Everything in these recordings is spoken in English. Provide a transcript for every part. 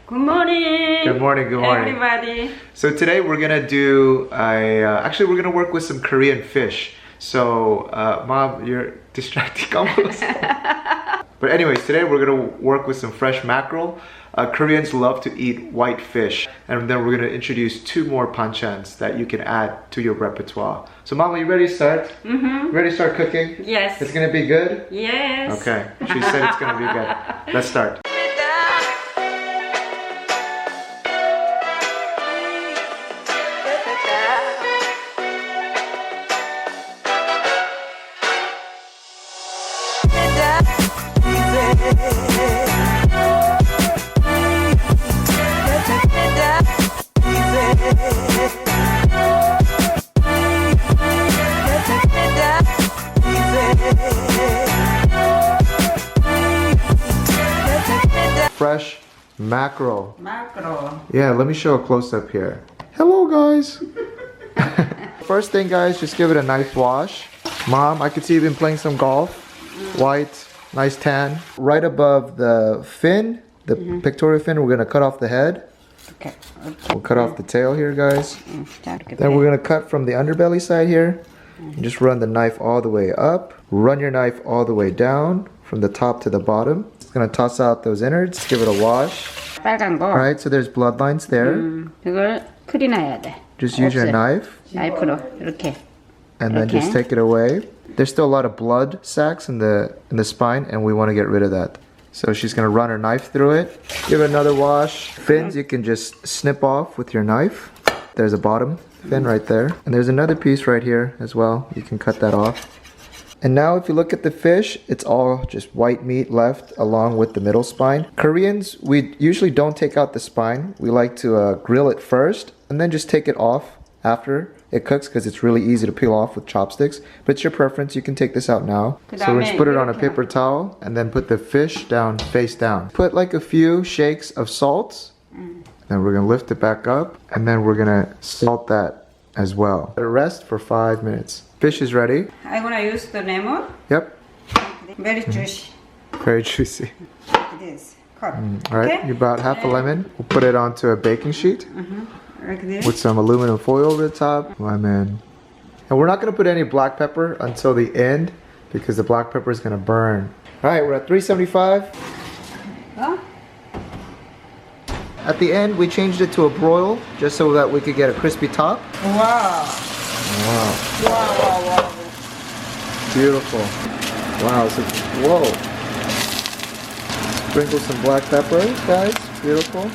Good morning. Good morning, good morning. Everybody. So today we're gonna do actually we're gonna work with some Korean fish. So Mom, you're distracting almost. But anyways, today we're gonna work with some fresh mackerel. Koreans love to eat white fish, and then we're gonna introduce 2 more banchans that you can add to your repertoire. So Mom, are you ready to start? Ready to start cooking? Yes. It's gonna be good? Yes. Okay, she said it's gonna be good. Let's start. Fresh mackerel. Mackerel. Yeah, let me show a close-up here. Hello guys. First thing guys, just give it a nice wash. Mom, I could see you've been playing some golf. White, nice tan. Right above the fin, the pectoral fin, we're gonna cut off the head. Okay. We'll cut off the tail here guys. Then we're gonna cut from the underbelly side here. And just run the knife all the way up. Run your knife all the way down from the top to the bottom. It's gonna toss out those innards. Give it a wash. 빨간 거. Alright, so there's bloodlines there. 그걸 클린해야 돼. Just use your knife. 나이프로 이렇게. And then just take it away. There's still a lot of blood sacs in the spine, and we want to get rid of that. So she's gonna run her knife through it. Give it another wash. Fins you can just snip off with your knife. There's a bottom fin right there. And there's another piece right here as well. You can cut that off. And now if you look at the fish, it's all just white meat left along with the middle spine. Koreans, we usually don't take out the spine. We like to grill it first and then just take it off after it cooks because it's really easy to peel off with chopsticks. But it's your preference, you can take this out now. So we're just put it on a paper towel and then put the fish down face down. Put like a few shakes of salt. Then we're gonna lift it back up and then we're gonna salt that as well. Let it rest for 5 minutes. Fish is ready. I'm gonna use the lemon. Yep. Very juicy. Very juicy. Like this. Cut. Alright, Okay. you about half a lemon. We'll put it onto a baking sheet Like this. with some aluminum foil over the top. Lemon. And we're not gonna put any black pepper until the end because the black pepper is gonna burn. Alright, we're at 375. Huh? At the end, we changed it to a broil just so that we could get a crispy top. Wow. Wow. Wow. Beautiful. Wow, so, whoa. Sprinkle some black pepper, guys. Beautiful.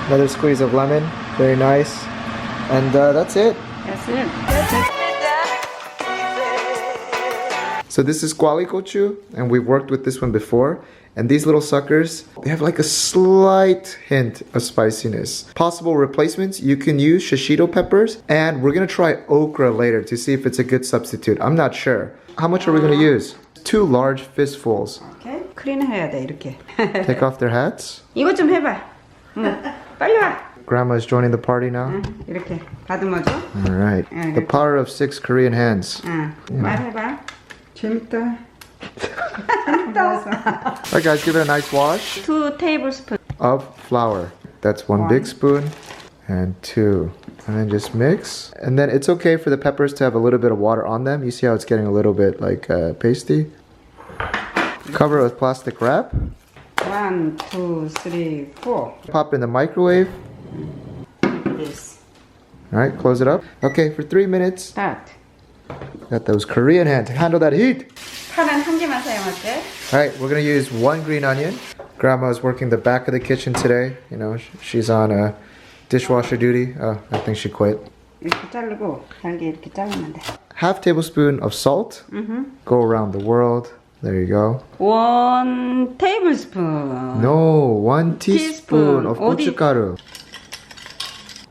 Another squeeze of lemon. Very nice. And that's it. That's it. So this is Gochu, and we've worked with this one before. And these little suckers, they have like a slight hint of spiciness. Possible replacements, you can use shishito peppers, and we're gonna try okra later to see if it's a good substitute. I'm not sure. How much are we gonna use? 2 large fistfuls. Okay. 클린해야 돼 이렇게. Take off their hats. 이거 좀 해봐. 빨리 와. Grandma is joining the party now. 이렇게 다듬어줘. Alright. The power of 6 Korean hands. 말해봐. 재밌다. Alright guys, give it a nice wash 2 tablespoons. of flour. That's 1 big spoon and 2. And then just mix. And then it's okay for the peppers to have a little bit of water on them. You see how it's getting a little bit like pasty? Cover it with plastic wrap. 1, 2, 3, 4. Pop in the microwave. Like this. Alright, close it up. Okay, for 3 minutes. Start. Got those Korean hands to handle that heat. 파는 한 개만 사용할게. Alright, we're gonna use 1 green onion. Grandma's working the back of the kitchen today. You know, she's on dishwasher duty. Oh, I think she quit. 이렇게 자르고 잘게 이렇게 자르면 돼. Half tablespoon of salt. Go around the world. There you go. 1 tablespoon. No, 1 teaspoon of Gochugaru.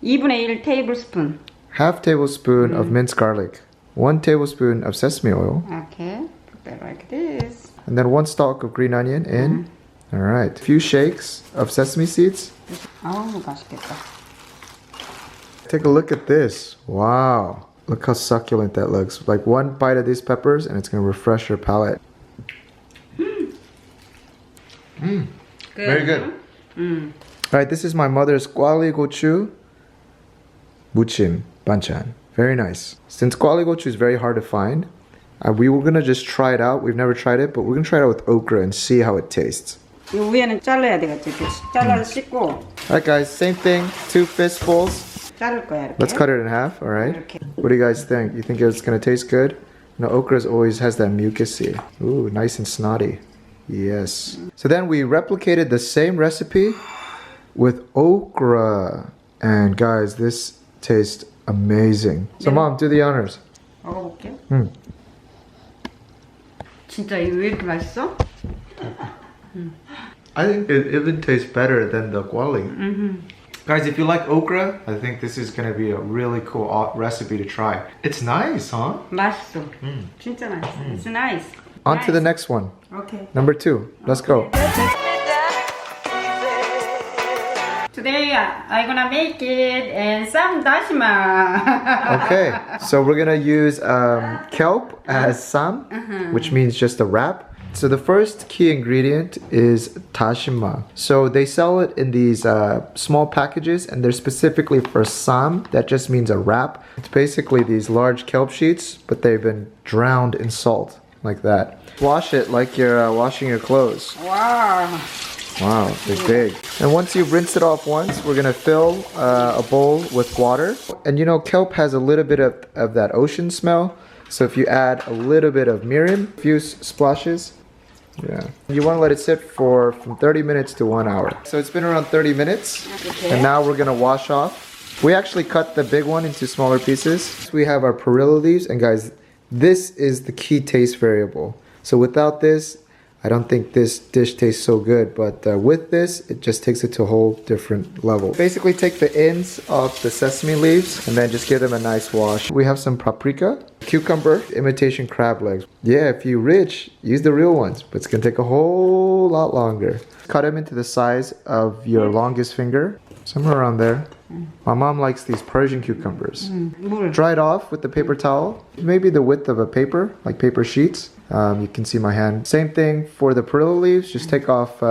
2분의 1 tablespoon. Half tablespoon of minced garlic. 1 tablespoon of sesame oil. Okay, put that like this. And then 1 stalk of green onion in. Alright, a few shakes of sesame seeds. 아우 맛있겠다. Take a look at this. Wow. Look how succulent that looks. Like 1 bite of these peppers and it's going to refresh your palate. Good. Very good. Alright, this is my mother's Gochu Muchim Banchan. Very nice. Since Gochu is very hard to find, we were gonna just try it out. We've never tried it, but we're gonna try it out with okra and see how it tastes. 이 위에는 잘라야 되겠지. 이렇게 잘라서 씻고. Alright guys, same thing. 2 fistfuls. 자를 거야 이렇게. Let's cut it in half, alright? 이렇게. What do you guys think? You think it's gonna taste good? No, okra always has that mucusy. Ooh, nice and snotty. Yes. So then we replicated the same recipe with okra. And guys, this tastes amazing. So mom, do the honors. 먹어볼게. 진짜 이거 왜 이렇게 맛있어? I think it even tastes better than the guali. Guys, if you like okra, I think this is going to be a really cool recipe to try. It's nice, huh? 맛있어. 진짜 맛있어. It's nice. On to the next one. Okay. Number 2. Let's go. Today I'm gonna make it and some dashima. Okay, so we're gonna use kelp as sam, which means just a wrap. So the first key ingredient is tashima. So they sell it in these small packages, and they're specifically for sam. That just means a wrap. It's basically these large kelp sheets, but they've been drowned in salt, like that. Wash it like you're washing your clothes. Wow. Wow, they're big. And once you've rinsed it off once, we're gonna fill a bowl with water. And you know, kelp has a little bit of that ocean smell. So if you add a little bit of mirin, a few splashes, yeah. You wanna let it sit for from 30 minutes to 1 hour. So it's been around 30 minutes. Okay. And now we're gonna wash off. We actually cut the big one into smaller pieces. We have our perilla leaves, and guys, this is the key taste variable. So without this, I don't think this dish tastes so good, but with this, it just takes it to a whole different level. Basically take the ends of the sesame leaves and then just give them a nice wash. We have some paprika, cucumber, imitation crab legs. Yeah, if you're rich, use the real ones, but it's gonna take a whole lot longer. Cut them into the size of your longest finger, somewhere around there. My mom likes these Persian cucumbers. Dry it off with the paper towel, maybe the width of a paper, like paper sheets. You can see my hand. Same thing for the perilla leaves, just take off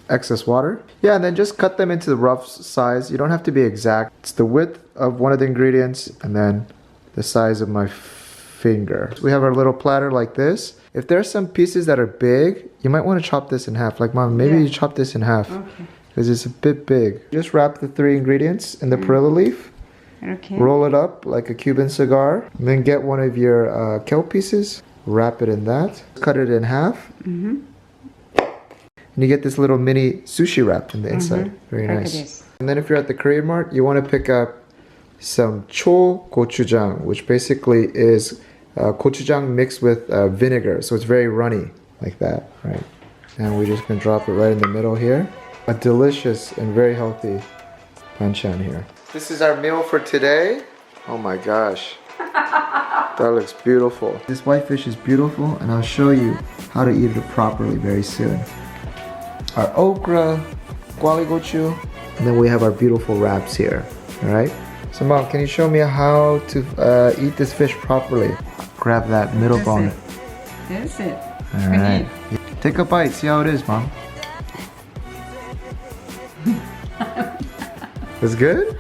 excess water. Yeah, and then just cut them into the rough size. You don't have to be exact. It's the width of one of the ingredients and then the size of my finger. So we have our little platter like this. If there's some pieces that are big, you might want to chop this in half. Like mom, maybe you chop this in half. Okay. Because it's a bit big. Just wrap the 3 ingredients in the perilla leaf. Okay. Roll it up like a Cuban cigar. And then get one of your kelp pieces. Wrap it in that. Cut it in half. And you get this little mini sushi wrap in the inside. Very nice. And then if you're at the Korean Mart, you want to pick up some cho gochujang, which basically is gochujang mixed with vinegar. So it's very runny, like that, right? And we're just going to drop it right in the middle here. A delicious and very healthy banchan here. This is our meal for today. Oh my gosh. That looks beautiful. This whitefish is beautiful, and I'll show you how to eat it properly very soon. Our okra, gochu, and then we have our beautiful wraps here. Alright? So mom, can you show me how to eat this fish properly? Grab that middle bone. That's it. Alright. Take a bite, see how it is, mom. It's good?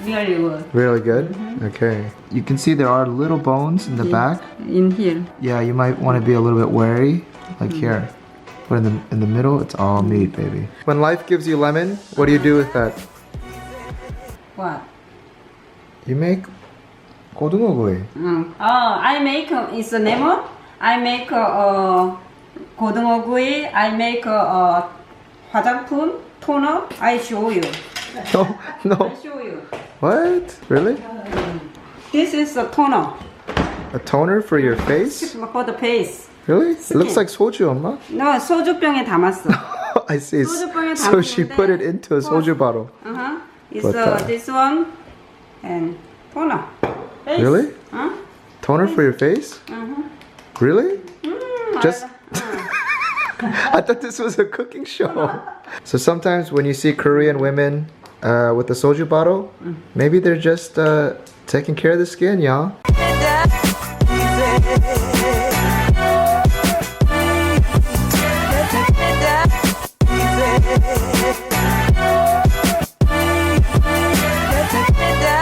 Really good. Really good? Okay. You can see there are little bones in the back. In here. Yeah, you might want to be a little bit wary, like here. But in the middle, it's all meat, baby. When life gives you lemon, what do you do with that? What? You make 고등어구이. I make it's a lemon. I make 고등어구이. I make 화장품, toner. I show you. No, no. I show you. What? Really? This is a toner. A toner for your face? For the face. Really? It looks like soju, 엄마. No, 소주병에 담았어. I see. 소주병에 So she put it into a soju bottle. It's this one and toner. Face. Really? Huh? Toner for your face? Really? Just... I thought this was a cooking show. So sometimes when you see Korean women with the soju bottle, maybe they're just taking care of the skin, y'all.